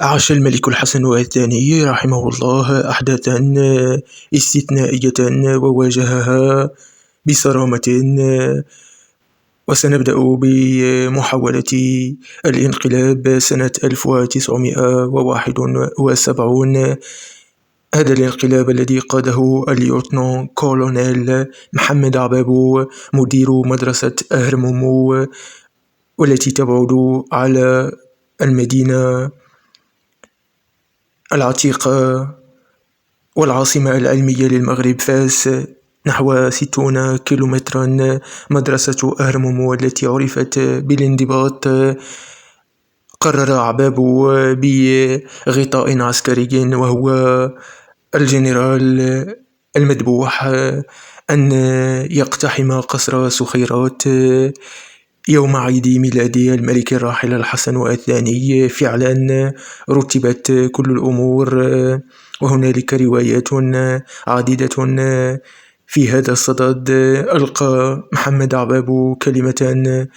عاش الملك الحسن الثاني رحمه الله أحداثا استثنائية وواجهها بصرامة. وسنبدأ بمحاولة الانقلاب سنة 1971. هذا الانقلاب الذي قاده الليوتنان كولونيل محمد عبابو مدير مدرسة أهرمومو، والتي تبعد على المدينة العتيقة والعاصمة العلمية للمغرب فاس نحو 60 كيلومترا. مدرسة أهرمومو التي عرفت بالانضباط قرر عبابو بغطاء عسكري وهو الجنرال المذبوح أن يقتحم قصر سخيرات يوم عيد ميلاد الملك الراحل الحسن الثاني. فعلا رتبت كل الأمور، وهنالك روايات عديدة في هذا الصدد. ألقى محمد عبابو كلمة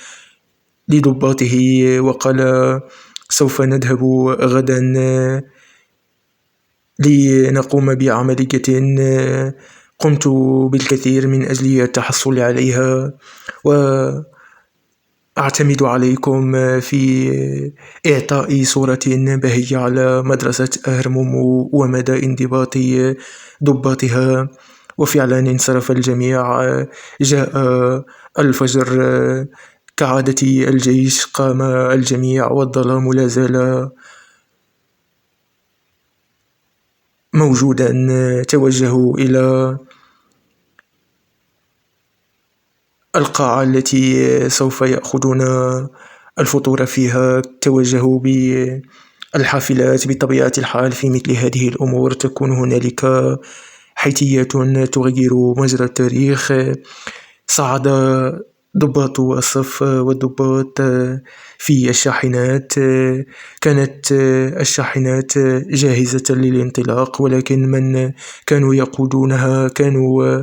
لضباطه وقال: سوف نذهب غدا لنقوم بعملية قمت بالكثير من أجل التحصل عليها، وأعتمد عليكم في إعطاء صورة بهية على مدرسة أهرمومو ومدى انضباط ضباطها. وفعلا انصرف الجميع. جاء الفجر كعادة الجيش، قام الجميع والظلام لا زال موجودا. توجهوا إلى القاعة التي سوف يأخذون الفطور فيها. توجهوا بالحافلات. بطبيعة الحال في مثل هذه الأمور تكون هنالك حيثيات تغير مجرى التاريخ. صعد ضباط الصف والضباط في الشاحنات. كانت الشاحنات جاهزة للانطلاق، ولكن من كانوا يقودونها كانوا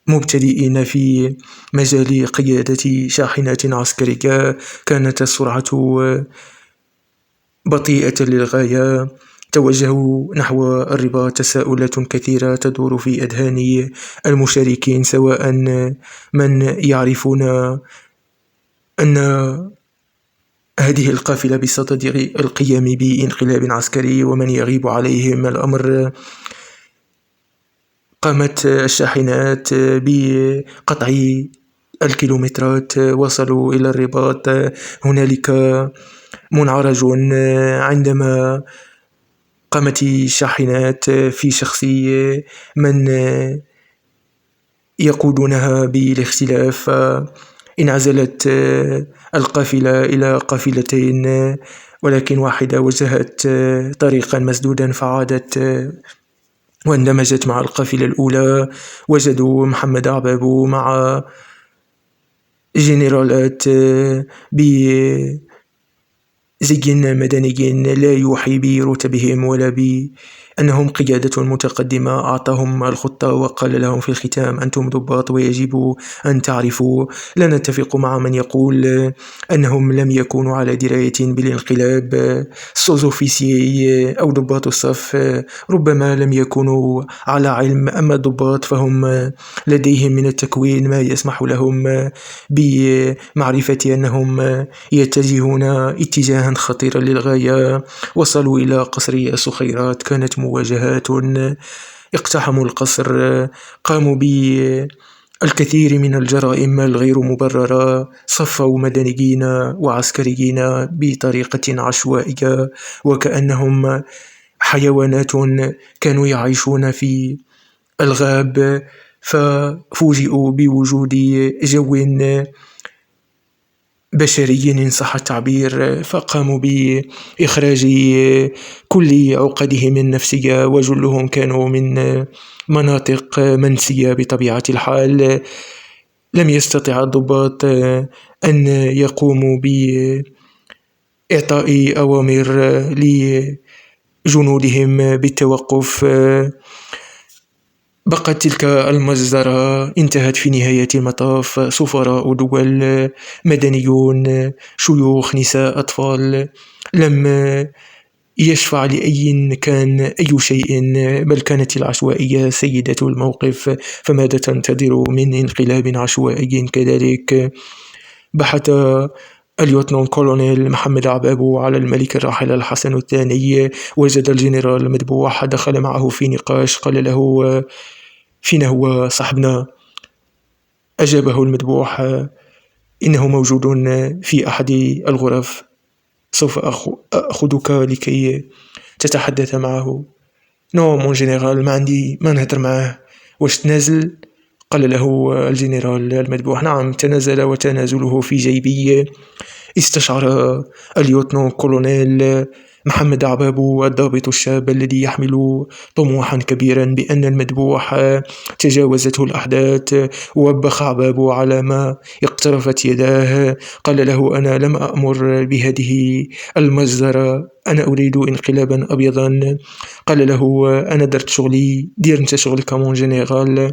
مبتدئين في مجال قيادة شاحنات عسكرية. كانت السرعة بطيئة للغاية. توجهوا نحو الرباط. تساؤلات كثيرة تدور في أذهان المشاركين، سواء من يعرفون أن هذه القافلة بصدد القيام بانقلاب عسكري، ومن يغيب عليهم الأمر. قامت الشاحنات بقطع الكيلومترات، وصلوا إلى الرباط. هنالك منعرج عندما قامت الشاحنات في شخص من يقودونها بالاختلاف. انعزلت القافلة إلى قافلتين، ولكن واحدة وجهت طريقا مسدودا فعادت واندمجت مع القافلة الأولى. وجدوا محمد عبابو مع جنرالات بزي مدني لا يوحي برتبهم ولا بأنهم قيادة متقدمة. أعطاهم الخطة وقال لهم في الختام: أنتم ضباط ويجب أن تعرفوا، لا نتفق مع من يقول أنهم لم يكونوا على دراية بالانقلاب. سوزوفيسيي أو ضباط الصف ربما لم يكونوا على علم، أما الضباط فهم لديهم من التكوين ما يسمح لهم بمعرفة أنهم يتجهون اتجاها خطيرا للغاية. وصلوا إلى قصر سخيرات. كانت مواجهات. اقتحموا القصر. قاموا بالكثير من الجرائم الغير مبررة. صفوا مدنيين وعسكريين بطريقة عشوائية وكأنهم حيوانات كانوا يعيشون في الغاب. ففوجئوا بوجود جو بشري إن صح التعبير، فقاموا بإخراج كل عقدهم النفسية، وجلهم كانوا من مناطق منسية بطبيعة الحال. لم يستطع الضباط أن يقوموا بإعطاء أوامر لجنودهم بالتوقف. بقت تلك المجزرة. انتهت في نهاية المطاف. سفراء دول، مدنيون، شيوخ، نساء، أطفال، لم يشفع لأي كان أي شيء، بل كانت العشوائية سيدة الموقف. فماذا تنتظر من انقلاب عشوائي كذلك؟ بحث الليوتنانت كولونيل محمد عبابو على الملك الراحل الحسن الثاني. وجد الجنرال المذبوح، دخل معه في نقاش، قال له: فين هو صاحبنا؟ أجابه المذبوح: إنه موجود في أحد الغرف، سوف أخذك لكي تتحدث معه. نو مون جنرال، ما نهدر معه، واش تنازل؟ قال له الجنرال المذبوح: نعم تنازل، وتنازله في جيبي. استشعر الليوتنانت كولونيل محمد عبابو الضابط الشاب الذي يحمل طموحا كبيرا بأن المذبوح تجاوزته الأحداث. وبخ عبابو على ما اقترفت يداه. قال له: أنا لم أأمر بهذه المجزرة، أنا أريد انقلابا أبيضا. قال له: أنا درت شغلي، دير انت شغلك مون جنرال.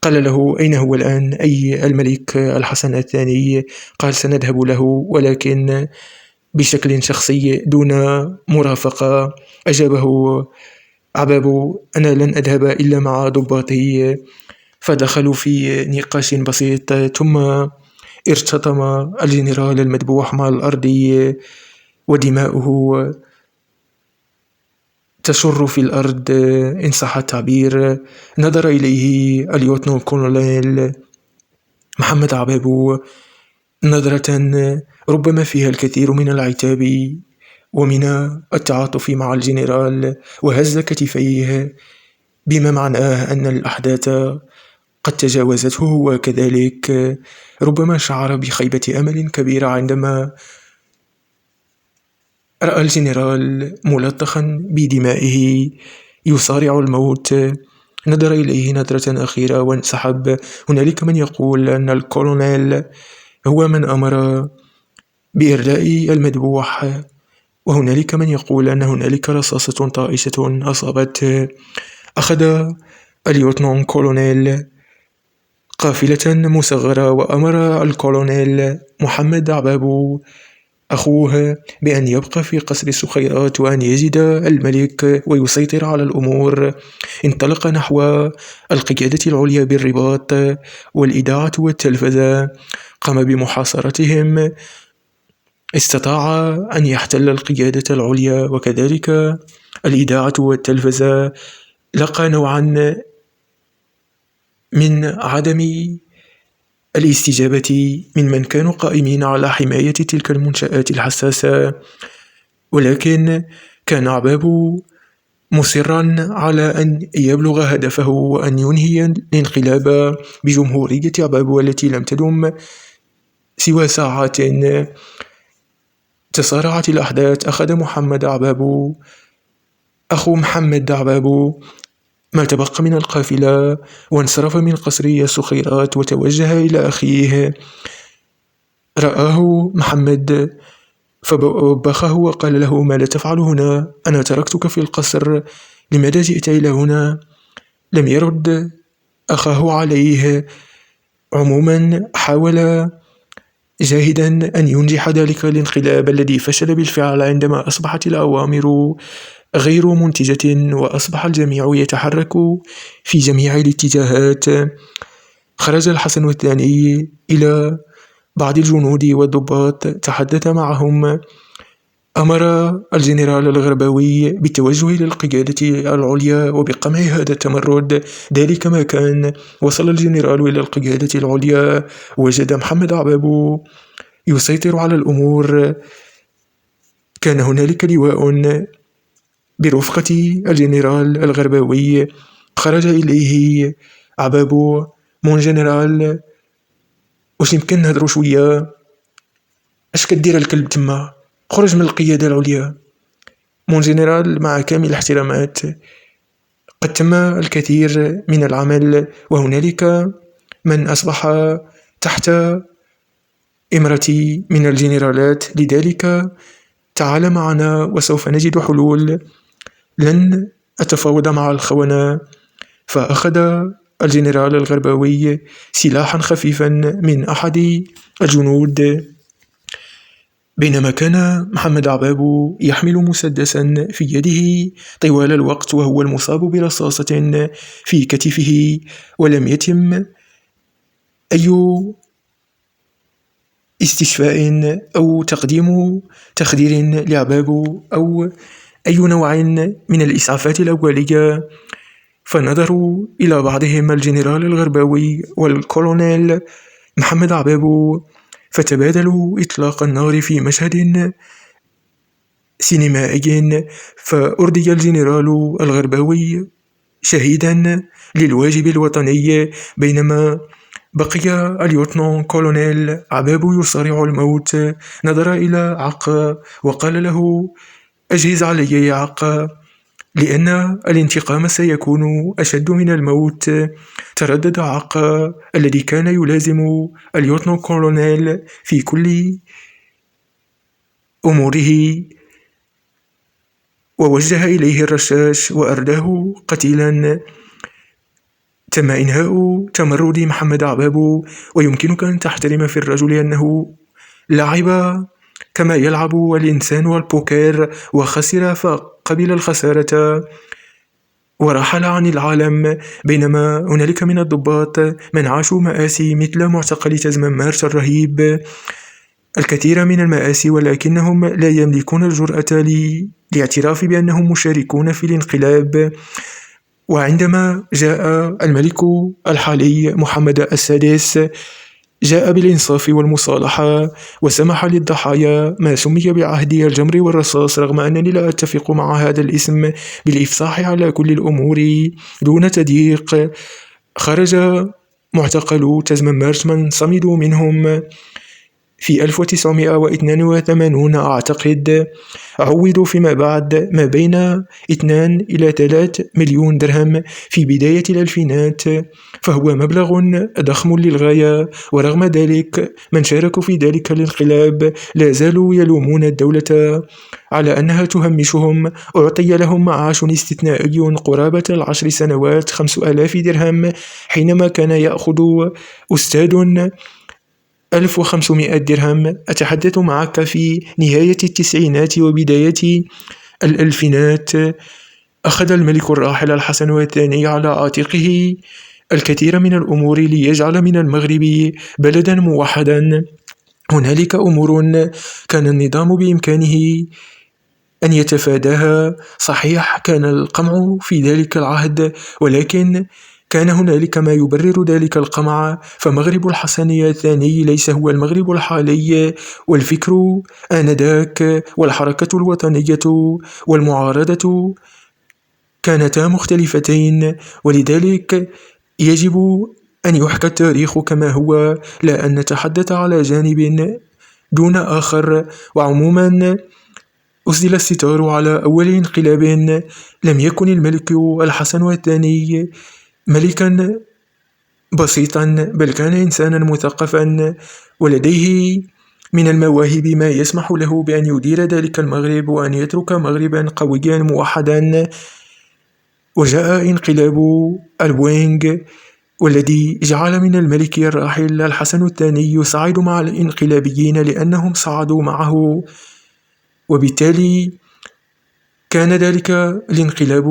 قال له: أين هو الآن؟ أي الملك الحسن الثاني؟ قال: سنذهب له، ولكن بشكل شخصي دون مرافقة. أجابه عبابو: أنا لن أذهب إلا مع ضباطي. فدخلوا في نقاش بسيط، ثم ارتطم الجنرال المذبوح مع الأرض ودماؤه تشر في الأرض إن صح التعبير. نظر إليه الليوتنانت كولونيل محمد عبابو نظرة ربما فيها الكثير من العتاب ومن التعاطف مع الجنرال، وهز كتفيه بما معناه أن الأحداث قد تجاوزته. وكذلك ربما شعر بخيبة أمل كبيرة عندما رأى الجنرال ملطخا بدمائه يصارع الموت. نظر إليه نظرة أخيرة وانسحب. هنالك من يقول أن الكولونيل هو من أمر بإرجاء المذبوح، وهنالك من يقول أن هنالك رصاصة طائشة أصابته. أخذ الليوتنانت كولونيل قافلة مصغرة، وأمر الكولونيل محمد عبابو أخوه بأن يبقى في قصر السخيرات وأن يجد الملك ويسيطر على الأمور. انطلق نحو القيادة العليا بالرباط والإذاعة والتلفزة، قام بمحاصرتهم، استطاع أن يحتل القيادة العليا وكذلك الإذاعة والتلفزة. لقى نوعا من عدم الاستجابة من كانوا قائمين على حماية تلك المنشآت الحساسة، ولكن كان عبابو مصرا على أن يبلغ هدفه وأن ينهي الانقلاب بجمهورية عبابو التي لم تدم سوى ساعات. تسارعت الأحداث. أخذ محمد عبابو أخو محمد عبابو ما تبقى من القافلة وانصرف من قصر السخيرات وتوجه إلى أخيه. رآه محمد فوبخه وقال له: ماذا تفعل هنا؟ أنا تركتك في القصر، لماذا جئت إلى هنا؟ لم يرد أخاه عليه. عموما حاول جاهدا أن ينجح ذلك الانقلاب الذي فشل بالفعل عندما أصبحت الأوامر غير منتجة وأصبح الجميع يتحرك في جميع الاتجاهات. خرج الحسن الثاني إلى بعض الجنود والضباط، تحدث معهم، أمر الجنرال الغرباوي بالتوجه إلى القيادة العليا وبقمع هذا التمرد. ذلك ما كان. وصل الجنرال إلى القيادة العليا، وجد محمد عبابو يسيطر على الأمور. كان هنالك لواء برفقة الجنرال الغرباوي. خرج إليه عبابو: مون جنرال، واش يمكن نهدرو شوية؟ اش كدير الكلب تما؟ خرج من القيادة العليا. مون جنرال، مع كامل الاحترامات، قد تم الكثير من العمل، وهنالك من أصبح تحت إمرتي من الجنرالات، لذلك تعال معنا وسوف نجد حلول. لن أتفاوض مع الخونة. فأخذ الجنرال الغرباوي سلاحا خفيفا من أحد الجنود بينما كان محمد عبابو يحمل مسدسا في يده طوال الوقت وهو المصاب برصاصة في كتفه، ولم يتم أي استشفاء أو تقديم تخدير لعبابو أو أي نوع من الإسعافات الأولية. فنظروا إلى بعضهم الجنرال الغرباوي والكولونيل محمد عبابو، فتبادلوا إطلاق النار في مشهد سينمائي، فأرضي الجنرال الغرباوي شهيدا للواجب الوطني، بينما بقي اليوتنون كولونيل عبابو يصارع الموت. نظر إلى عقا وقال له: أجهز علي يا عقا، لأن الانتقام سيكون أشد من الموت. تردد عقا الذي كان يلازم اليوتنون كولونيل في كل أموره، ووجه إليه الرشاش وأرداه قتيلا. تم إنهاء تمرد محمد عبابو، ويمكنك أن تحترم في الرجل أنه لعب كما يلعب الإنسان البوكير وخسر، فقبل الخسارة ورحل عن العالم. بينما هنالك من الضباط من عاشوا مآسي مثل معتقل تزمان مارش الرهيب، الكثير من المآسي، ولكنهم لا يملكون الجرأة لاعتراف بأنهم مشاركون في الانقلاب. وعندما جاء الملك الحالي محمد السادس، جاء بالإنصاف والمصالحة وسمح للضحايا ما سمي بعهد الجمر والرصاص، رغم أنني لا أتفق مع هذا الاسم، بالإفصاح على كل الأمور دون تضييق. خرج معتقل تزمان مارش من صمدوا منهم في 1982 أعتقد، عوضوا فيما بعد ما بين 2 إلى 3 مليون درهم في بداية الألفينات، فهو مبلغ ضخم للغاية. ورغم ذلك من شاركوا في ذلك الانقلاب لا زالوا يلومون الدولة على أنها تهمشهم. أعطي لهم معاش استثنائي قرابة 10 سنوات 5000 درهم، حينما كان يأخذ أستاذ 1500 درهم. أتحدث معك في نهاية التسعينات وبداية الألفينات. أخذ الملك الراحل الحسن الثاني على عاتقه الكثير من الأمور ليجعل من المغرب بلدا موحدا. هنالك أمور كان النظام بإمكانه أن يتفاداها. صحيح كان القمع في ذلك العهد، ولكن كان هنالك ما يبرر ذلك القمع، فمغرب الحسن الثاني ليس هو المغرب الحالي، والفكر آنذاك والحركة الوطنية والمعارضة كانتا مختلفتين. ولذلك يجب أن يحكى التاريخ كما هو، لا أن نتحدث على جانب دون آخر. وعموما أسدل الستار على أول انقلاب. لم يكن الملك الحسن الثاني ملكا بسيطا، بل كان إنسانا مثقفا ولديه من المواهب ما يسمح له بأن يدير ذلك المغرب وأن يترك مغربا قويا موحدا. وجاء انقلاب البوينغ، والذي جعل من الملك الراحل الحسن الثاني يصعد مع الانقلابيين لأنهم صعدوا معه، وبالتالي كان ذلك الانقلاب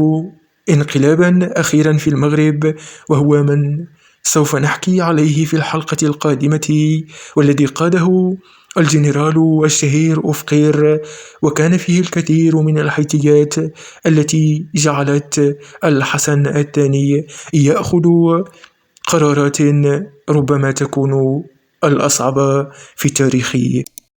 انقلابا أخيرا في المغرب، وهو من سوف نحكي عليه في الحلقة القادمة، والذي قاده الجنرال الشهير أوفقير، وكان فيه الكثير من الحيثيات التي جعلت الحسن الثاني يأخذ قرارات ربما تكون الأصعب في التاريخ.